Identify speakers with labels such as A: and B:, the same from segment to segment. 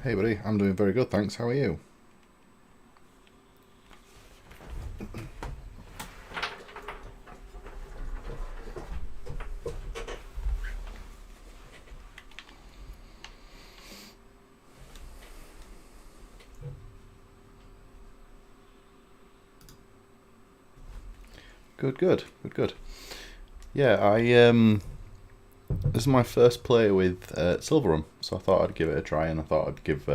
A: Hey buddy, I'm doing very good, thanks. How are you? Good. Yeah, this is my first play with Silverum, so I thought I'd give it a try, and I thought I'd give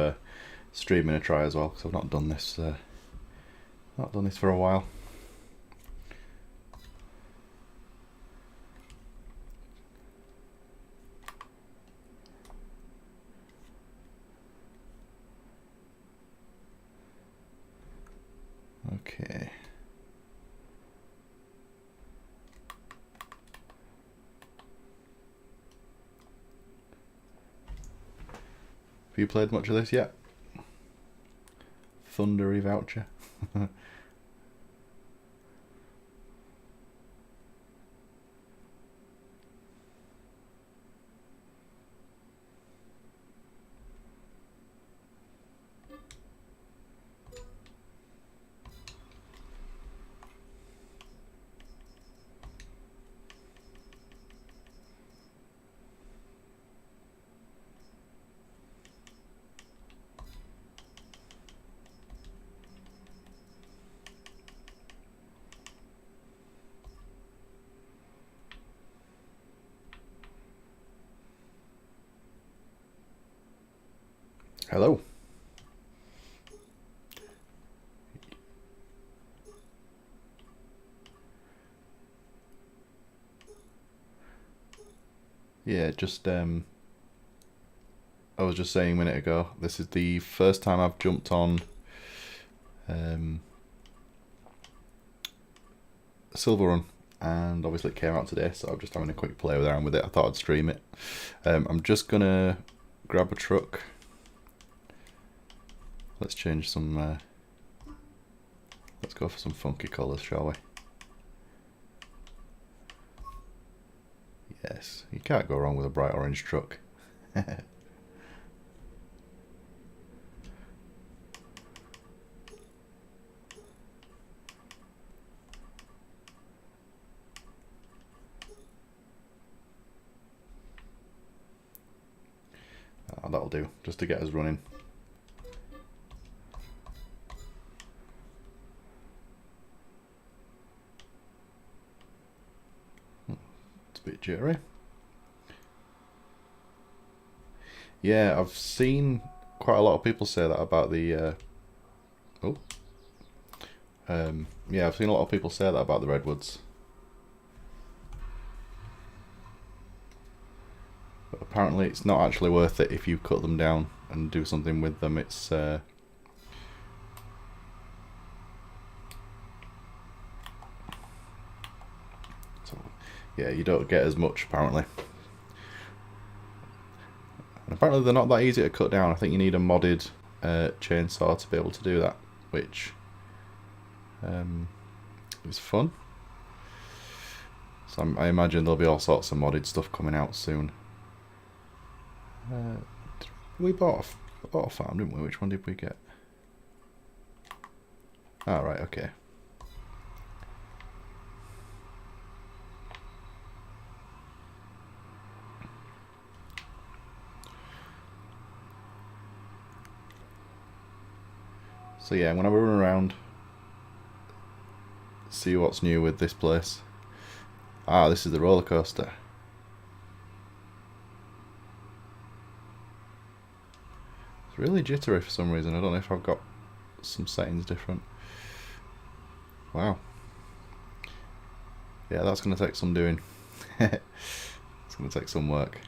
A: streaming a try as well, because I've not done this for a while. Okay. Have you played much of this yet? Thundery voucher. Hello. Yeah, I was just saying a minute ago, this is the first time I've jumped on Silverrun, and obviously it came out today, so I'm just having a quick play around with it. I thought I'd stream it. I'm just gonna grab a truck. Let's change some. Let's go for some funky colours, shall we? Yes, you can't go wrong with a bright orange truck. That'll do, just to get us running. It's a bit jittery. Yeah, I've seen quite a lot of people say that about the. Yeah, I've seen a lot of people say that about the redwoods. But apparently, it's not actually worth it if you cut them down and do something with them. It's so yeah, you don't get as much apparently. And apparently, they're not that easy to cut down. I think you need a modded chainsaw to be able to do that, which is fun. So I imagine there'll be all sorts of modded stuff coming out soon. We bought a farm, didn't we? Which one did we get? Ah, right, okay. So yeah, I'm gonna run around, see what's new with this place. Ah, this is the roller coaster. It's really jittery for some reason. I don't know if I've got some settings different. Wow. Yeah, that's going to take some doing. It's going to take some work.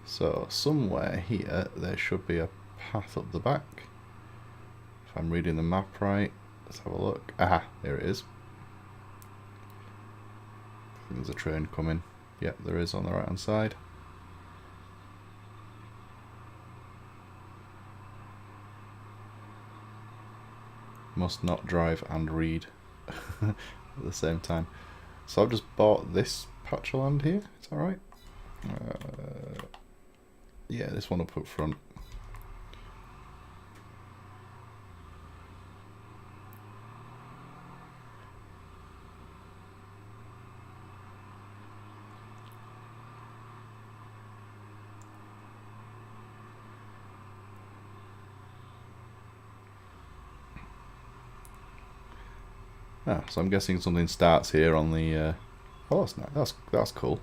A: So, somewhere here, there should be a path up the back. If I'm reading the map right, let's have a look. Aha, there it is. I think there's a train coming. Yep, there is on the right hand side. Must not drive and read at the same time. So I've just bought this patch of land here. Is that right? Yeah, this one up front. Ah, so I'm guessing something starts here on the. Oh, that's nice. That's cool.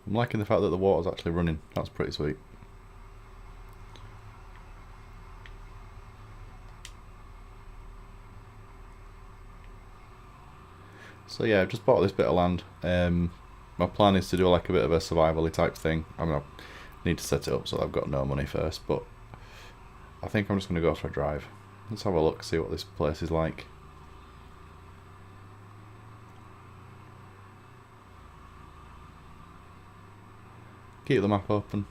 A: I'm liking the fact that the water's actually running. That's pretty sweet. So yeah, I've just bought this bit of land. My plan is to do like a bit of a survival-y type thing. I mean, I need to set it up so I've got no money first, but I think I'm just going to go for a drive. Let's have a look, see what this place is like. Keep the map open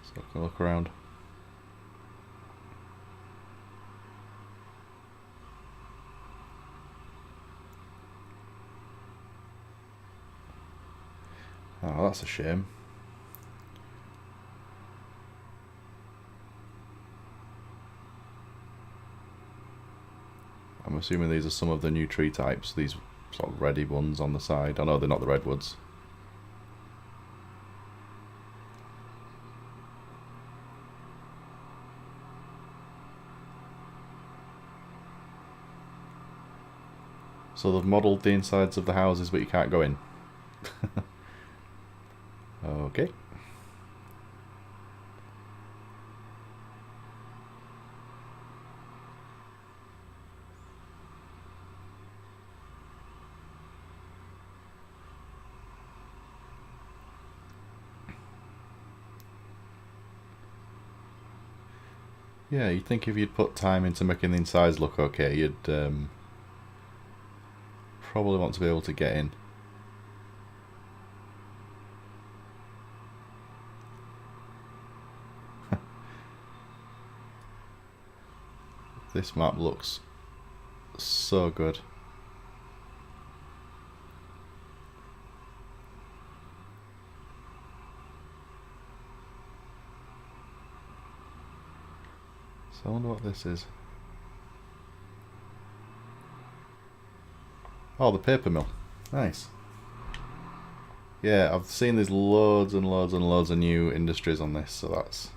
A: so I can look around. Oh, that's a shame. I'm assuming these are some of the new tree types, these sort of reddy ones on the side. I know they're not the redwoods. So they've modelled the insides of the houses, but you can't go in. Okay. Yeah, you'd think if you'd put time into making the insides look okay, you'd probably want to be able to get in. This map looks so good. So I wonder what this is. Oh, the paper mill. Nice. Yeah, I've seen there's loads and loads and loads of new industries on this, so that's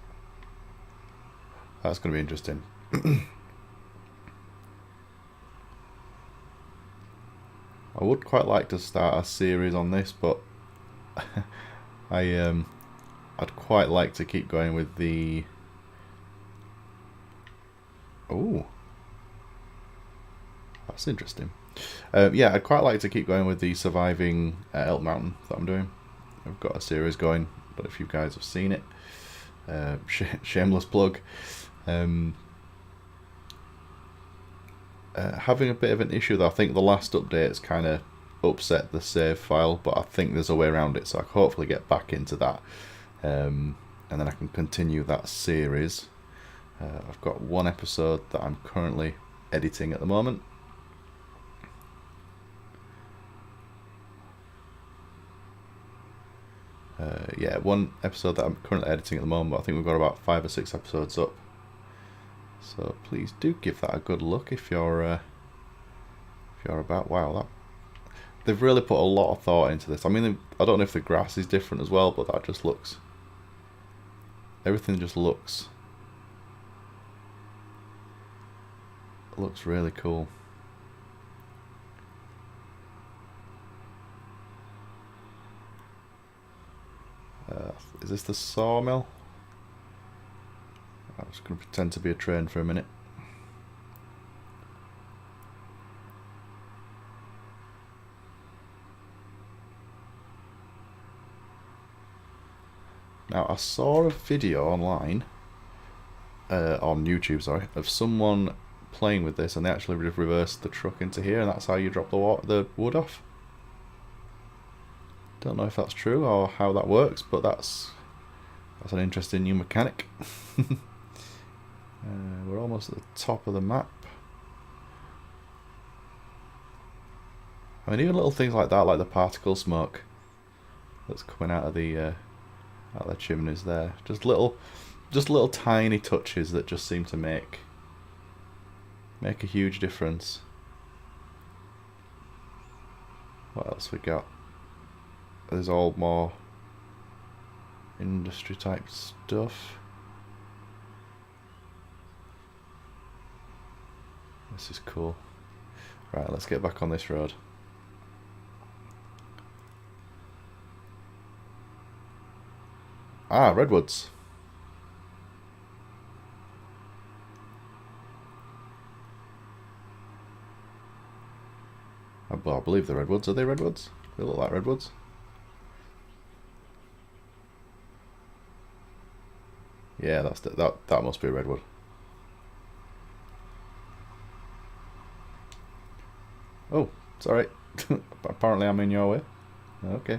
A: going to be interesting. I would quite like to start a series on this, but I'd quite like to keep going with the. Oh, that's interesting. Yeah, I'd quite like to keep going with the surviving Elk Mountain that I'm doing. I've got a series going, but if you guys have seen it, shameless plug. Having a bit of an issue though. I think the last update's kind of upset the save file, but I think there's a way around it, so I can hopefully get back into that, and then I can continue that series. I've got one episode that I'm currently editing at the moment. Yeah, one episode that I'm currently editing at the moment. I think we've got about 5 or 6 episodes up. So please do give that a good look if you're about. Wow, that they've really put a lot of thought into this. I mean, I don't know if the grass is different as well, but that just looks. Everything just looks really cool. Is this the sawmill? I'm just going to pretend to be a train for a minute. Now, I saw a video online, on YouTube, sorry, of someone playing with this, and they actually reversed the truck into here, and that's how you drop the wood off. Don't know if that's true or how that works, but that's That's an interesting new mechanic. We're almost at the top of the map. I mean, even little things like that, like the particle smoke that's coming out of the chimneys there. Just little tiny touches that just seem to make a huge difference. What else we got? There's all more industry type stuff. This is cool. Right, let's get back on this road. Ah, redwoods. I believe they're redwoods. Are they redwoods? They look like redwoods. Yeah, that must be a redwood. Oh, it's alright. Apparently I'm in your way. Okay.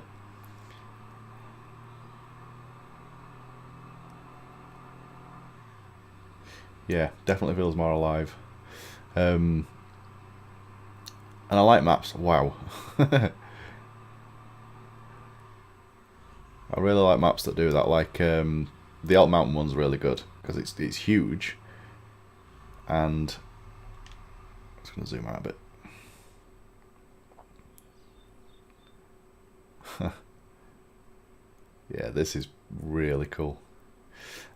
A: Yeah, definitely feels more alive. And I like maps. Wow. I really like maps that do that. Like the Elk Mountain one's really good because it's huge. And I'm just gonna zoom out a bit. Yeah, this is really cool.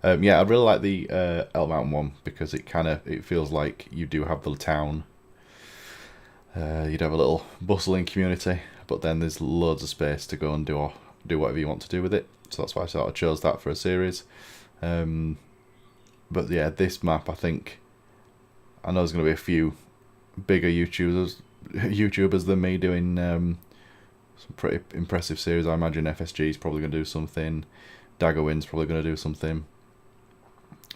A: Yeah, I really like the Elk Mountain one because it feels like you do have the town. You'd have a little bustling community, but then there's loads of space to go and do whatever you want to do with it. So that's why I sort of chose that for a series. But yeah, this map, I know there's going to be a few bigger YouTubers than me doing some pretty impressive series. I imagine FSG is probably going to do something. Daggerwind's probably going to do something.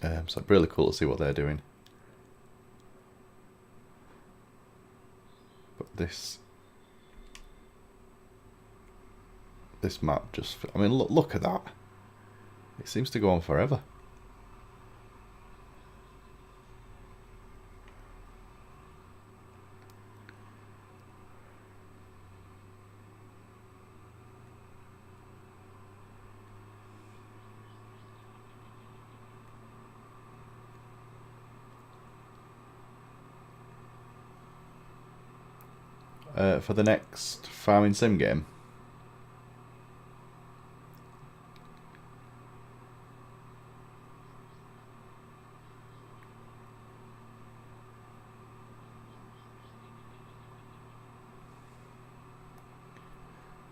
A: So it's really cool to see what they're doing. But this map just, I mean, look at that. It seems to go on forever. For the next farming sim game.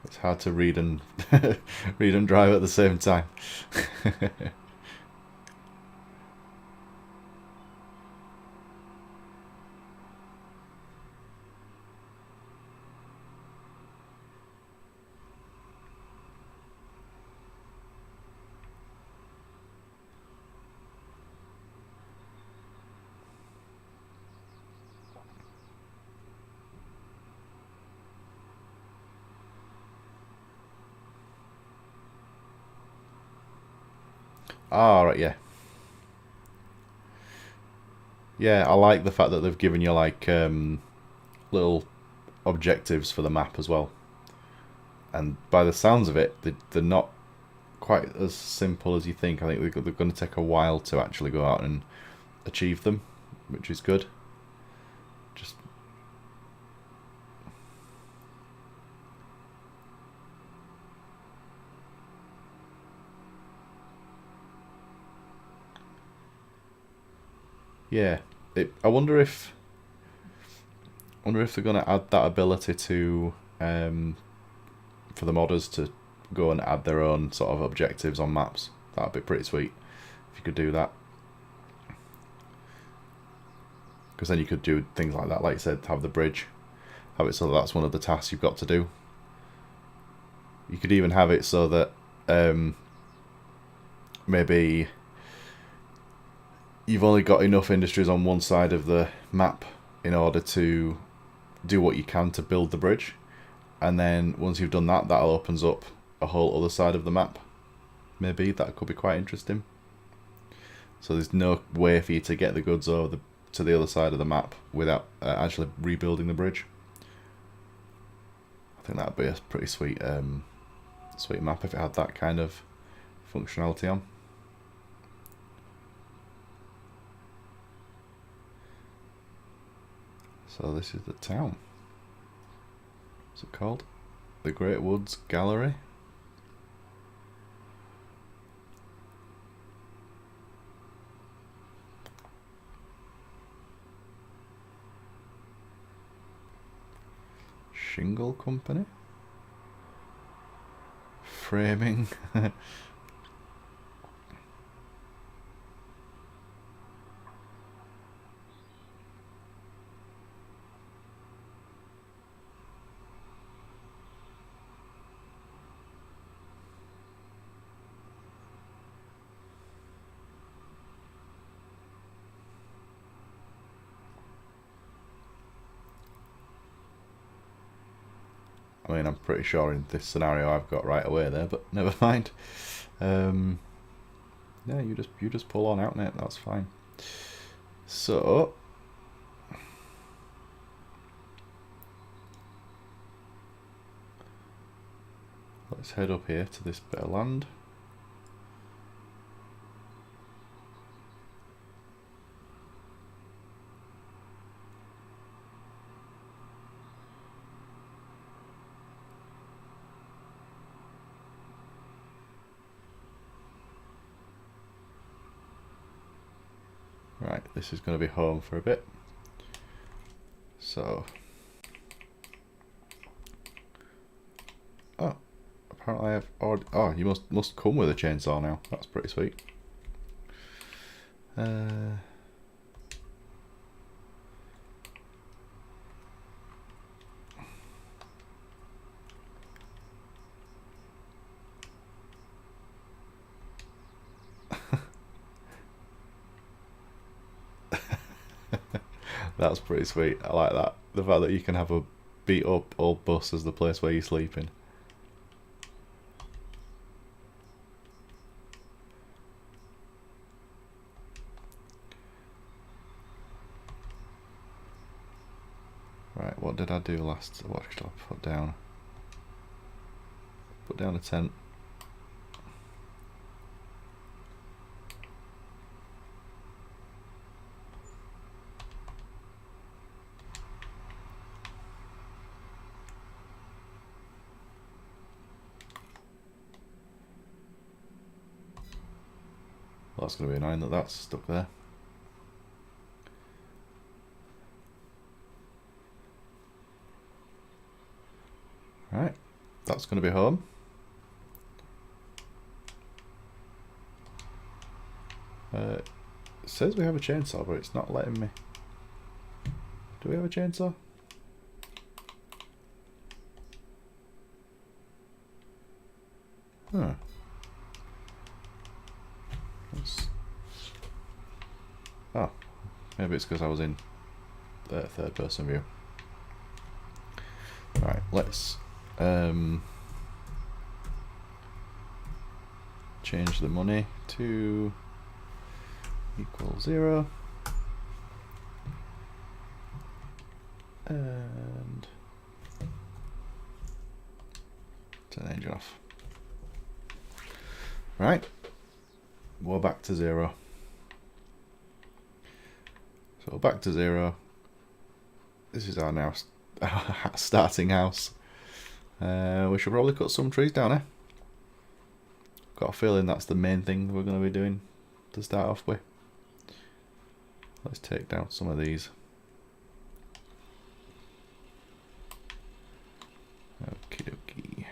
A: It's hard to read and read and drive at the same time. Ah, right, yeah. Yeah, I like the fact that they've given you like little objectives for the map as well. And by the sounds of it, they're not quite as simple as you think. I think they're going to take a while to actually go out and achieve them, which is good. Just yeah, I wonder if they're going to add that ability to for the modders to go and add their own sort of objectives on maps. That'd be pretty sweet if you could do that. Because then you could do things like that, like you said, have the bridge, have it so that that's one of the tasks you've got to do. You could even have it so that maybe you've only got enough industries on one side of the map in order to do what you can to build the bridge, and then once you've done that, that opens up a whole other side of the map. maybe that could be quite interesting. So there's no way for you to get the goods over to the other side of the map without actually rebuilding the bridge. I think that'd be a pretty sweet sweet map if it had that kind of functionality on. So this is the town. What's it called? The Great Woods Gallery. Shingle Company. Framing. I mean, I'm pretty sure in this scenario I've got right away there, but never mind. Yeah, you just pull on out, mate. That's fine. So let's head up here to this bit of land. Right, this is going to be home for a bit. So, oh, apparently I have already, oh, you must come with a chainsaw now. That's pretty sweet. That's pretty sweet. I like that. The fact that you can have a beat up old bus as the place where you're sleeping. Right, what did I do last? What should I put down? Put down a tent. Well, that's going to be annoying that that's stuck there. Right, that's going to be home. It says we have a chainsaw, but it's not letting me. Do we have a chainsaw? Huh. Oh, maybe it's because I was in the third person view. Right, let's change the money to equal 0 and turn the engine off. Right, we're back to 0. So back to 0. This is our now starting house. We should probably cut some trees down, eh? Got a feeling that's the main thing we're going to be doing to start off with. Let's take down some of these. Okie dokie.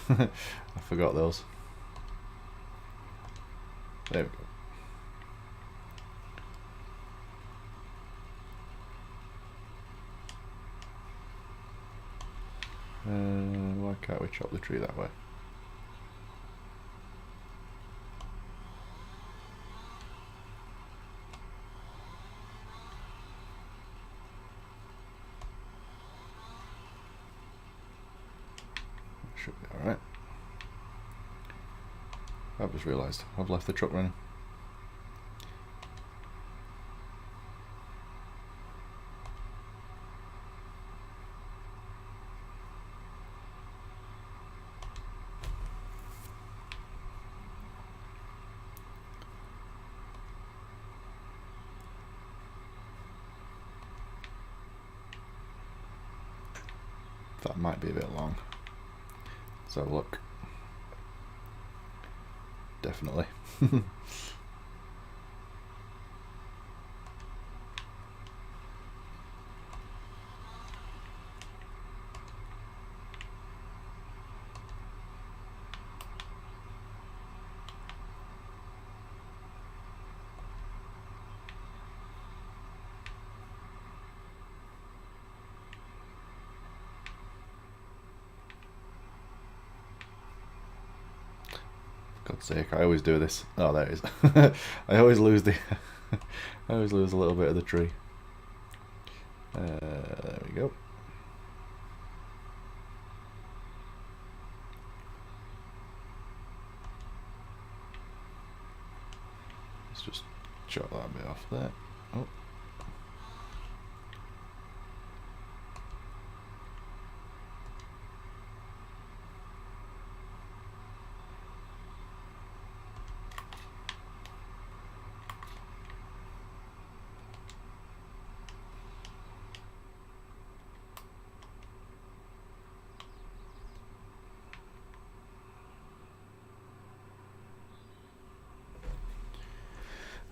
A: I forgot those. There we go. Why can't we chop the tree that way? Should be alright. I've just realised I've left the truck running. That might be a bit long. Let's have a look. Definitely. God's sake, I always do this. Oh, there it is. I always lose the I always lose a little bit of the tree. There we go. Let's just chop that bit off there. Oh.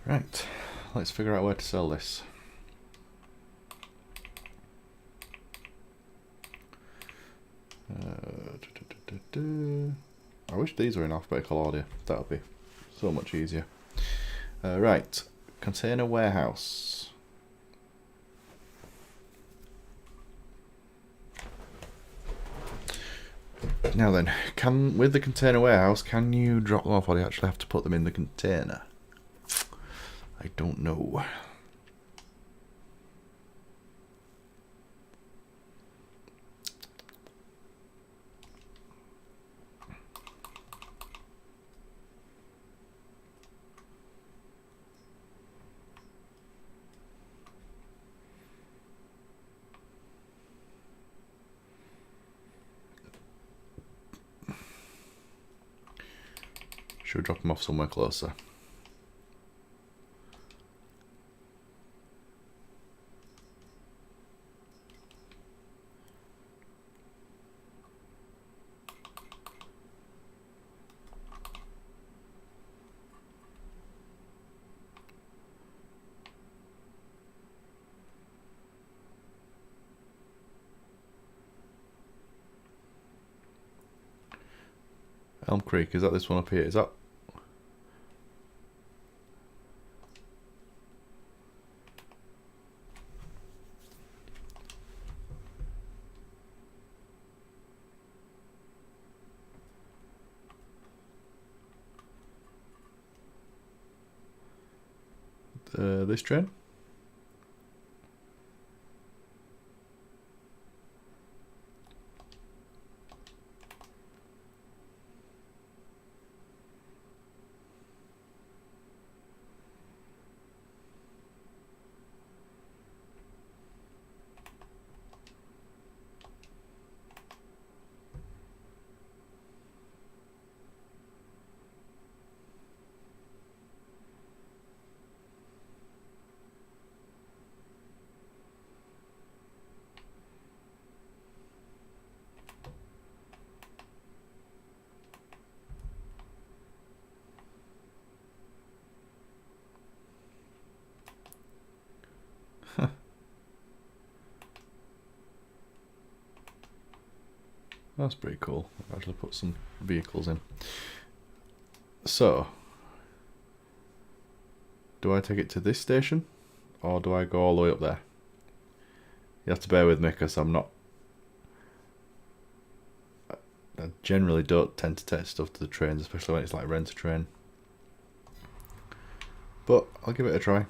A: Right, let's figure out where to sell this. I wish these were in alphabetical order. That would be so much easier. Right, container warehouse. Now then, with the container warehouse, can you drop them off, or do you actually have to put them in the container? I don't know. Should we drop them off somewhere closer? Elm Creek, is that this one up here? Is that? This train? That's pretty cool. I've actually put some vehicles in. So, do I take it to this station? Or do I go all the way up there? You have to bear with me because I generally don't tend to take stuff to the trains, especially when it's like rent a train. But I'll give it a try.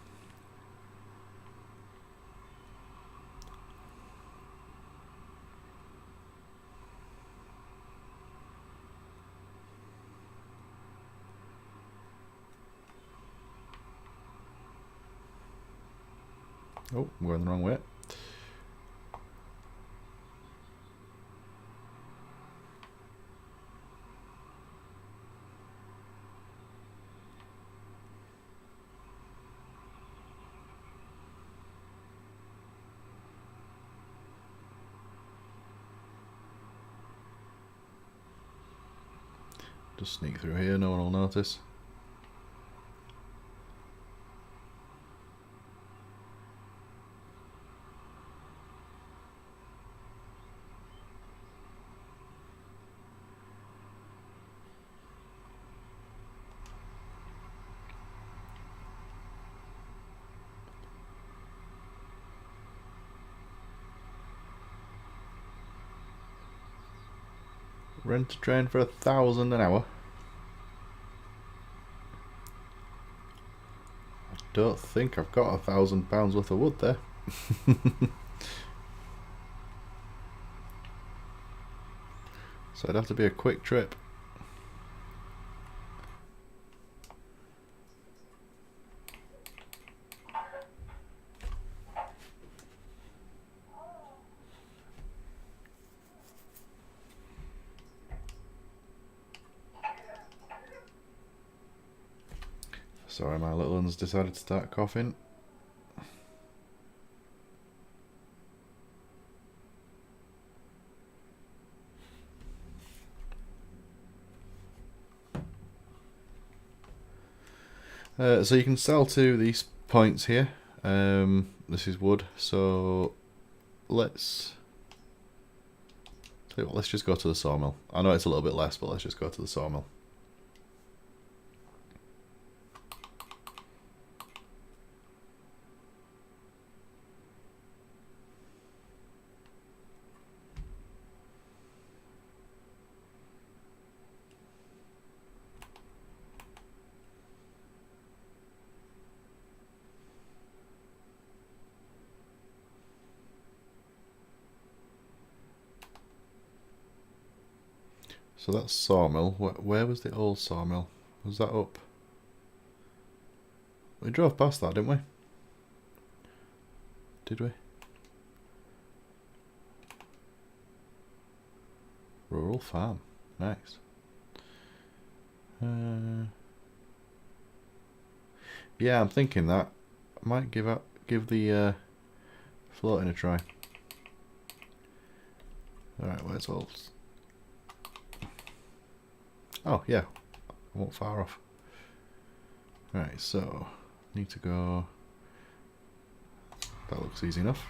A: Oh, I'm going the wrong way. Just sneak through here, no one will notice. Rent a train for £1,000 an hour. I don't think I've got £1,000 worth of wood there. So it'd have to be a quick trip. Sorry, my little one's decided to start coughing. So you can sell to these points here. This is wood, so let's tell you what, let's just go to the sawmill. I know it's a little bit less, but let's just go to the sawmill. So that's sawmill. Where was the old sawmill? Was that up? We drove past that, didn't we? Did we? Rural farm. Nice. Yeah, I'm thinking that. I might give the floating a try. Alright, where's all? Oh, yeah. I won't far off. Right, so need to go. That looks easy enough.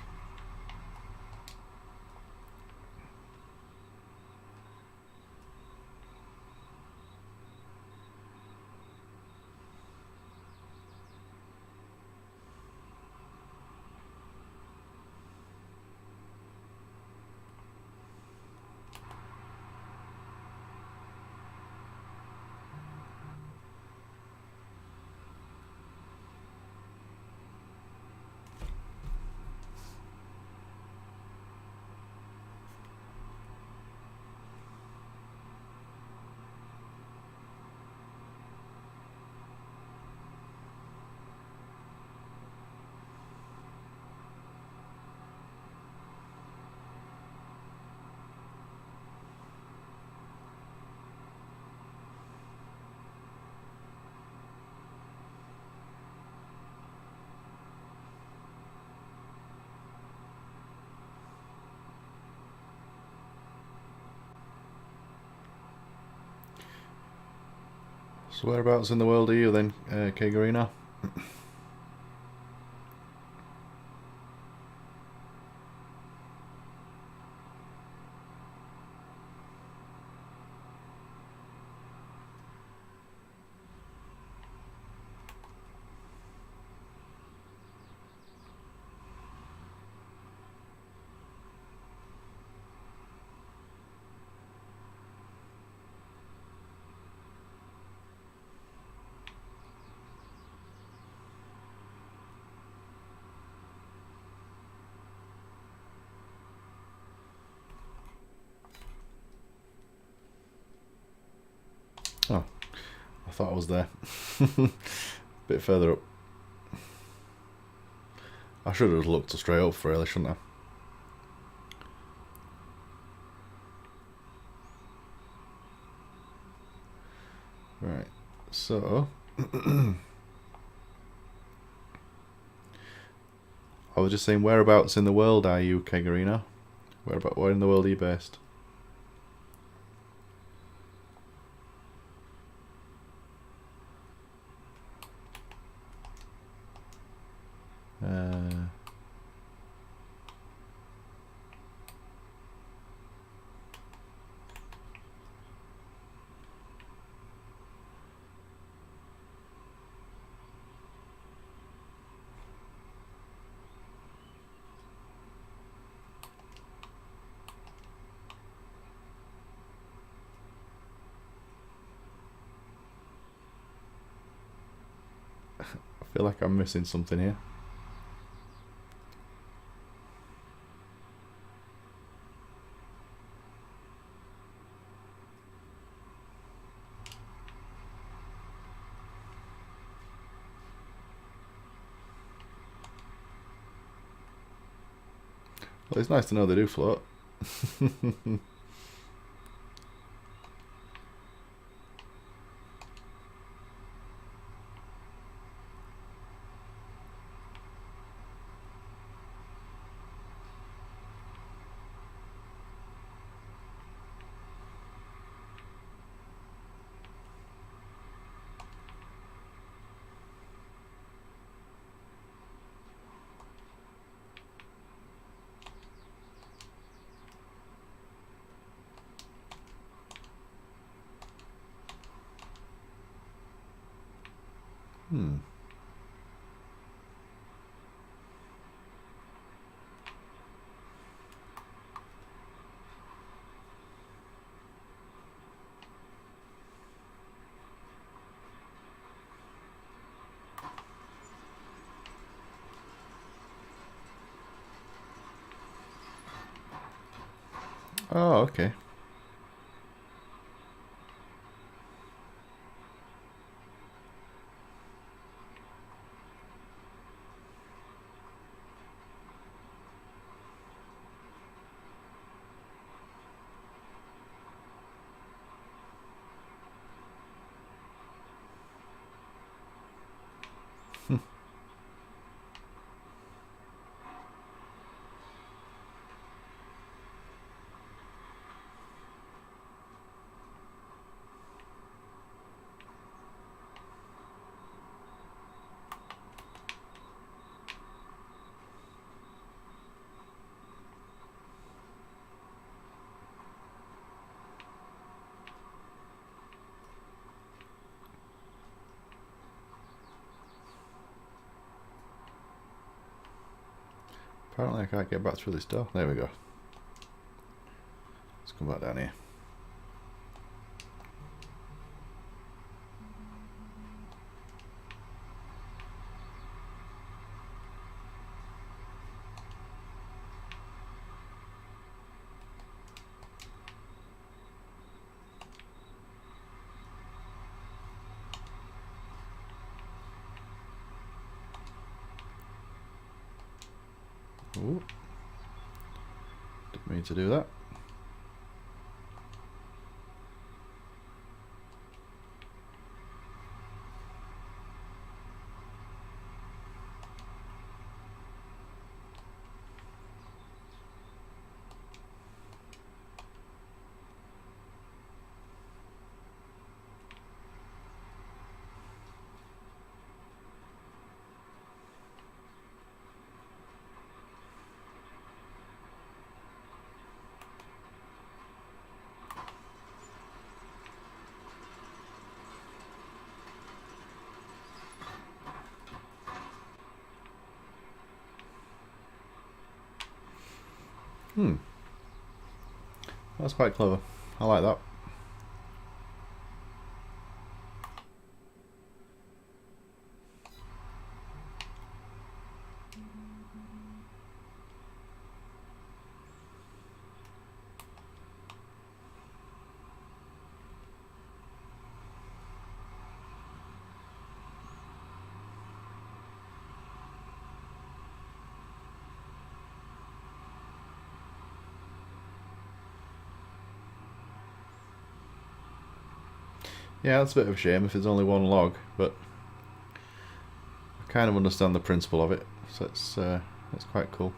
A: So whereabouts in the world are you then, Kegarina? I thought I was there. Bit further up. I should have looked straight up really, shouldn't I? Right, so I was just saying, whereabouts in the world are you, Kegarino? Where in the world are you based? I feel like I'm missing something here. Well, it's nice to know they do float. Oh, okay. Apparently I can't get back through this door. There we go. Let's come back down here. Ooh. Didn't mean to do that. That's quite clever. I like that. Yeah, that's a bit of a shame if it's only one log, but I kind of understand the principle of it, so it's quite cool.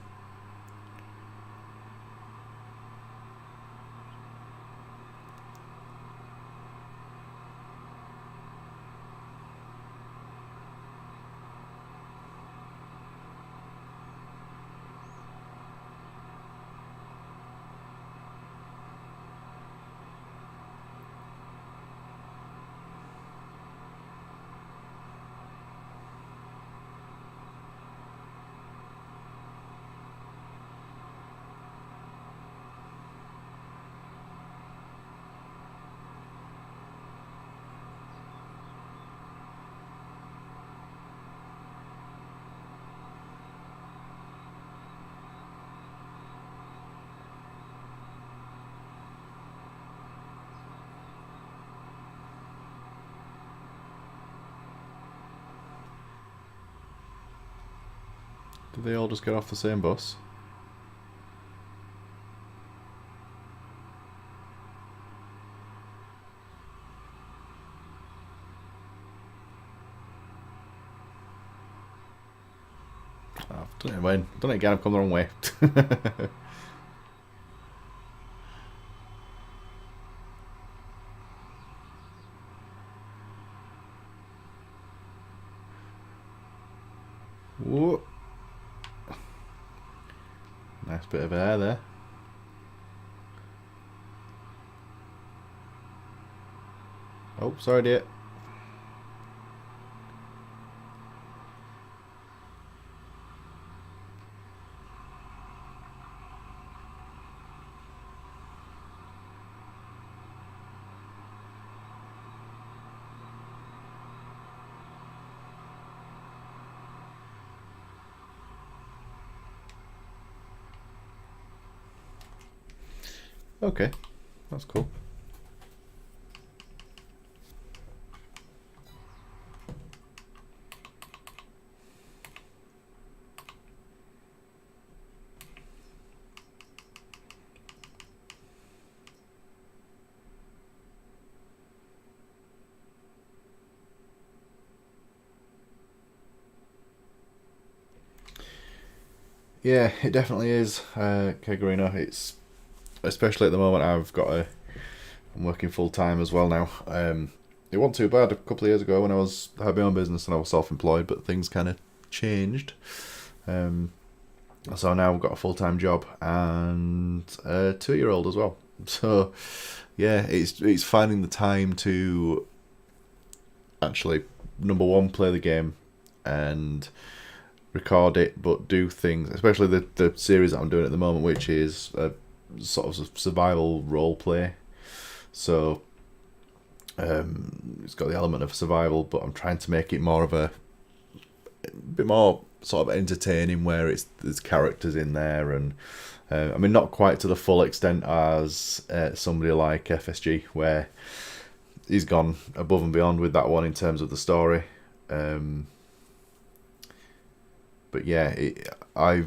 A: Did they all just get off the same bus? I've done it, Wayne. Done it again, I've come the wrong way. Whoa. Nice bit of air there. Oh, sorry, dear. Okay, that's cool. Yeah, it definitely is, Kegarino. It's especially at the moment. I'm working full time as well now. It wasn't too bad a couple of years ago when I had my own business and I was self-employed, but things kind of changed. Um, so now I've got a full-time job and a 2-year-old as well. So yeah, it's finding the time to actually, number one, play the game and record it, but do things, especially the series that I'm doing at the moment, which is a sort of survival role play. So it's got the element of survival, but I'm trying to make it more of a bit more sort of entertaining, where there's characters in there, and I mean, not quite to the full extent as somebody like FSG, where he's gone above and beyond with that one in terms of the story. But yeah, I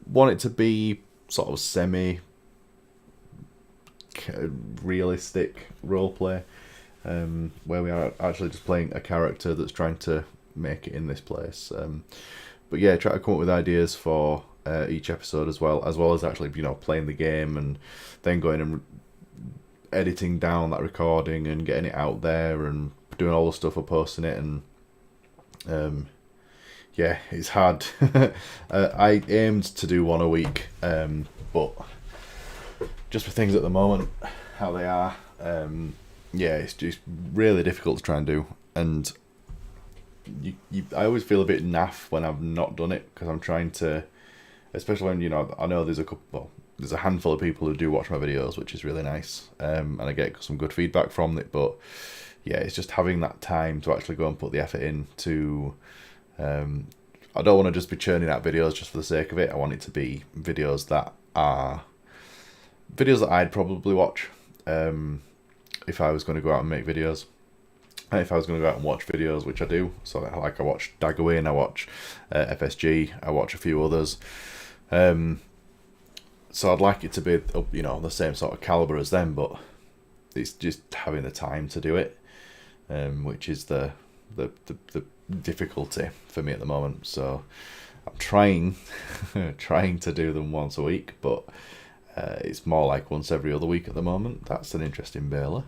A: want it to be sort of semi realistic roleplay, where we are actually just playing a character that's trying to make it in this place. But yeah, try to come up with ideas for each episode as well as actually playing the game and then going and editing down that recording and getting it out there and doing all the stuff for posting it. And yeah, it's hard. I aimed to do one a week, but just for things at the moment, how they are, yeah, it's just really difficult to try and do. And I always feel a bit naff when I've not done it, because I'm trying to, especially when I know there's a handful of people who do watch my videos, which is really nice, and I get some good feedback from it. But yeah, it's just having that time to actually go and put the effort in to. I don't want to just be churning out videos just for the sake of it. I want it to be videos that I'd probably watch if I was going to go out and make videos. If I was going to go out and watch videos, which I do, so like I watch Daggerwin, I watch FSG, I watch a few others. So I'd like it to be the same sort of caliber as them, but it's just having the time to do it. which is the difficulty for me at the moment. So I'm trying to do them once a week, but it's more like once every other week at the moment. That's an interesting baler.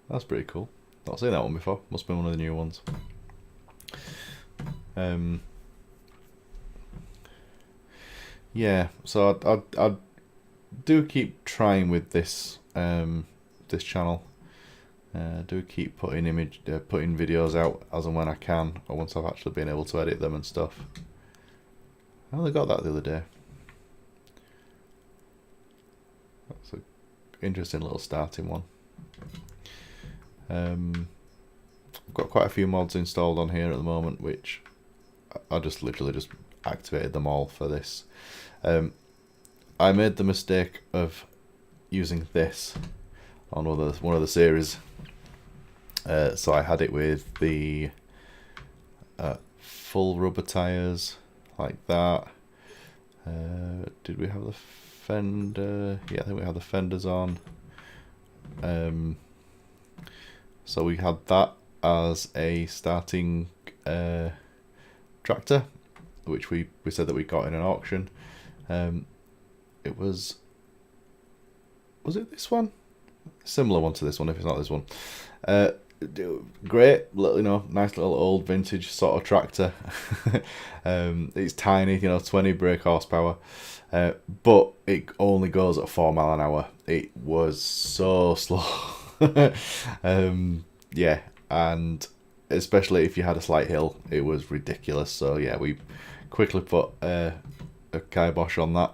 A: That's pretty cool. Not seen that one before. Must be one of the new ones. Yeah, so I do keep trying with this this channel. Do keep putting videos out as and when I can, or once I've actually been able to edit them and stuff. I only got that the other day. That's an interesting little starting one. I've got quite a few mods installed on here at the moment, which I just literally just activated them all for this. I made the mistake of using this on one of the series. So I had it with the full rubber tires like that. Did we have the fender? Yeah, I think we had the fenders on. So we had that as a starting tractor, which we said that we got in an auction. It was it this one? Similar one to this one, if it's not this one. Great, little, nice little old vintage sort of tractor. It's tiny, 20 brake horsepower, but it only goes at 4 mile an hour. It was so slow. Yeah, and especially if you had a slight hill, it was ridiculous. So yeah, we quickly put a kibosh on that.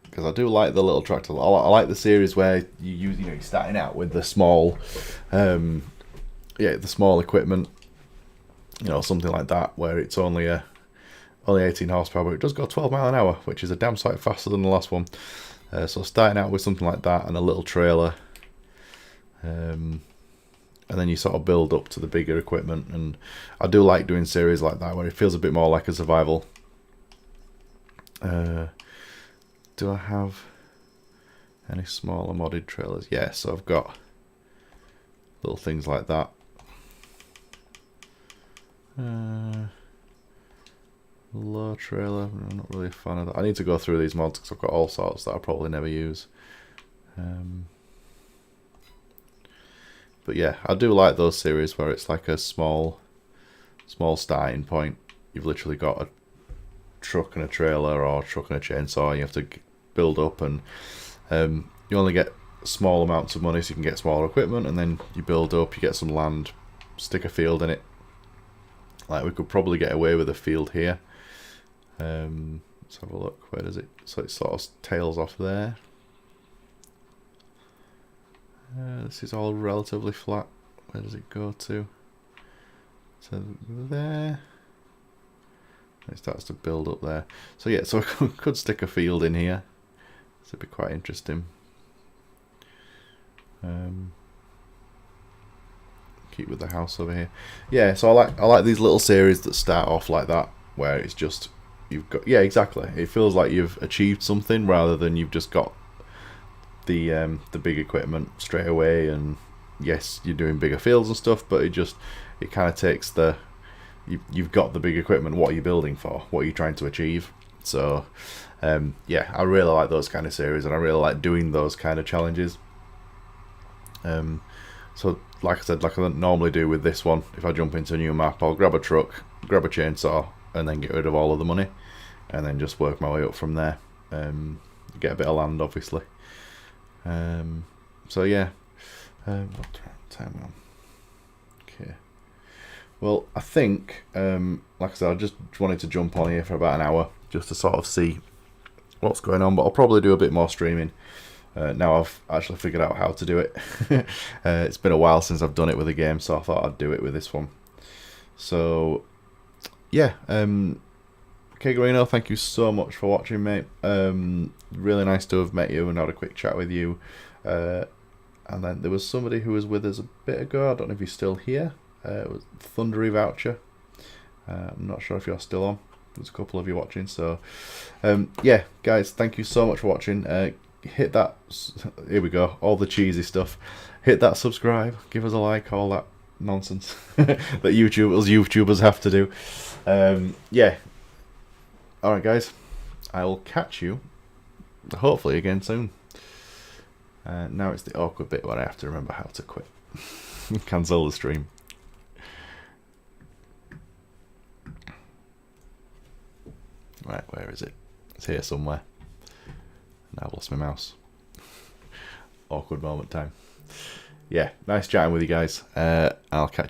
A: Because I do like the little tractor. I like the series where you're starting out with the small, the small equipment, something like that, where it's only 18 horsepower, but it does go 12 mile an hour, which is a damn sight faster than the last one. So starting out with something like that and a little trailer, and then you sort of build up to the bigger equipment. And I do like doing series like that where it feels a bit more like a survival. Do I have any smaller modded trailers? Yeah, so I've got little things like that. Low trailer, I'm not really a fan of that. I need to go through these mods because I've got all sorts that I probably never use. But yeah, I do like those series where it's like a small starting point. You've literally got a truck and a trailer, or a truck and a chainsaw, and you have to build up, and you only get small amounts of money, so you can get smaller equipment, and then you build up, you get some land, stick a field in it. Like, we could probably get away with a field here. Let's have a look. Where does it? So it sort of tails off there. This is all relatively flat. Where does it go to? So there. It starts to build up there. So yeah, so I could stick a field in here. So it'd be quite interesting. Keep with the house over here. Yeah, so I like these little series that start off like that, where it's just you've got, yeah, exactly. It feels like you've achieved something rather than you've just got the big equipment straight away. And yes, you're doing bigger fields and stuff, but it kind of takes the you've got the big equipment. What are you building for? What are you trying to achieve? So yeah, I really like those kind of series, and I really like doing those kind of challenges. So like I said, like I normally do with this one, if I jump into a new map, I'll grab a truck, grab a chainsaw, and then get rid of all of the money, and then just work my way up from there. Get a bit of land, obviously. So yeah, what time on? Okay. Well, I think, like I said, I just wanted to jump on here for about an hour just to sort of see what's going on, but I'll probably do a bit more streaming. Now I've actually figured out how to do it. It's been a while since I've done it with a game, so I thought I'd do it with this one. So, yeah, Kegarino, thank you so much for watching, mate. Really nice to have met you and had a quick chat with you. And then there was somebody who was with us a bit ago. I don't know if he's still here. Thundery Voucher. I'm not sure if you're still on. There's a couple of you watching, so yeah, guys, thank you so much for watching. Hit that, here we go, all the cheesy stuff. Hit that subscribe, give us a like, all that nonsense that YouTubers have to do. Yeah, alright guys, I will catch you hopefully again soon. Now it's the awkward bit where I have to remember how to quit. Cancel the stream. Right, where is it? It's here somewhere. Now I've lost my mouse. Awkward moment time. Yeah, nice chatting with you guys. I'll catch you.